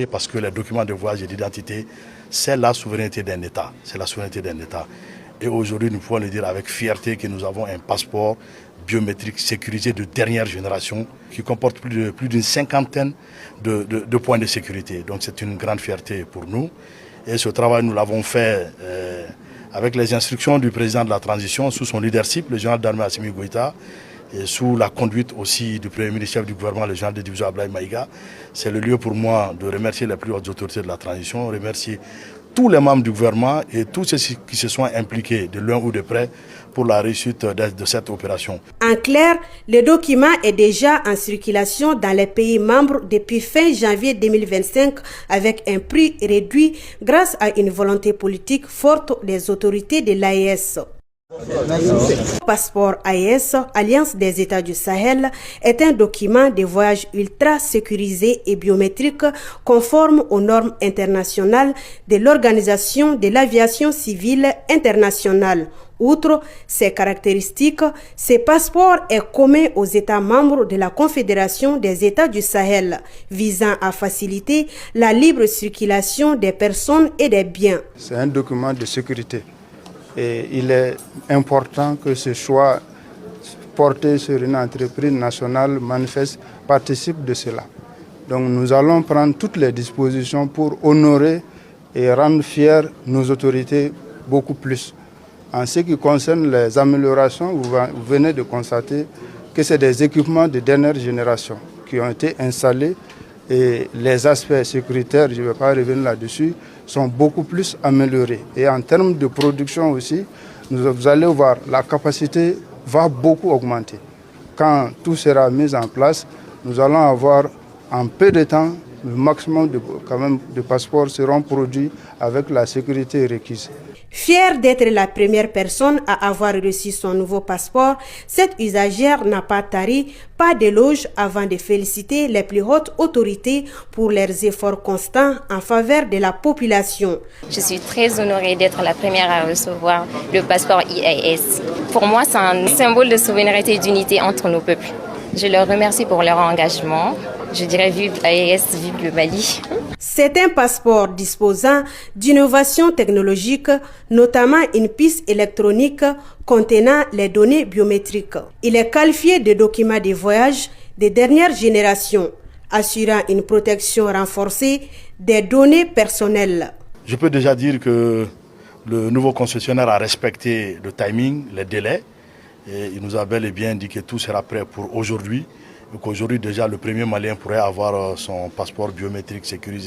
Parce que les documents de voyage et d'identité, c'est la souveraineté d'un État. C'est la souveraineté d'un État. Et aujourd'hui, nous pouvons le dire avec fierté que nous avons un passeport biométrique sécurisé de dernière génération qui comporte plus d'une cinquantaine de points de sécurité. Donc c'est une grande fierté pour nous. Et ce travail, nous l'avons fait avec les instructions du président de la transition, sous son leadership, le général d'armée Assimi Goïta, et sous la conduite aussi du Premier ministre chef du gouvernement, le général de division Abdoulaye Maïga. C'est le lieu pour moi de remercier les plus hautes autorités de la transition, remercier tous les membres du gouvernement et tous ceux qui se sont impliqués de loin ou de près pour la réussite de cette opération. En clair, le document est déjà en circulation dans les pays membres depuis fin janvier 2025 avec un prix réduit grâce à une volonté politique forte des autorités de l'AES. Le passeport AES, Alliance des États du Sahel, est un document de voyage ultra sécurisé et biométrique conforme aux normes internationales de l'Organisation de l'aviation civile internationale. Outre ces caractéristiques, ce passeport est commun aux États membres de la Confédération des États du Sahel, visant à faciliter la libre circulation des personnes et des biens. C'est un document de sécurité. Et il est important que ce choix porté sur une entreprise nationale manifeste participe de cela. Donc nous allons prendre toutes les dispositions pour honorer et rendre fiers nos autorités beaucoup plus. En ce qui concerne les améliorations, vous venez de constater que c'est des équipements de dernière génération qui ont été installés et les aspects sécuritaires, je ne vais pas revenir là-dessus, sont beaucoup plus améliorés. Et en termes de production aussi, vous allez voir, la capacité va beaucoup augmenter. Quand tout sera mis en place, nous allons avoir en peu de temps, le maximum de passeports seront produits avec la sécurité requise. Fière d'être la première personne à avoir reçu son nouveau passeport, cette usagère n'a pas tari, pas d'éloge avant de féliciter les plus hautes autorités pour leurs efforts constants en faveur de la population. Je suis très honorée d'être la première à recevoir le passeport IAS. Pour moi, c'est un symbole de souveraineté et d'unité entre nos peuples. Je leur remercie pour leur engagement. Je dirais vive l'AES, vive le Mali. C'est un passeport disposant d'innovations technologiques, notamment une puce électronique contenant les données biométriques. Il est qualifié de document de voyage de dernière génération, assurant une protection renforcée des données personnelles. Je peux déjà dire que le nouveau concessionnaire a respecté le timing, les délais. Et il nous a bel et bien dit que tout sera prêt pour aujourd'hui. Donc aujourd'hui déjà le premier Malien pourrait avoir son passeport biométrique sécurisé.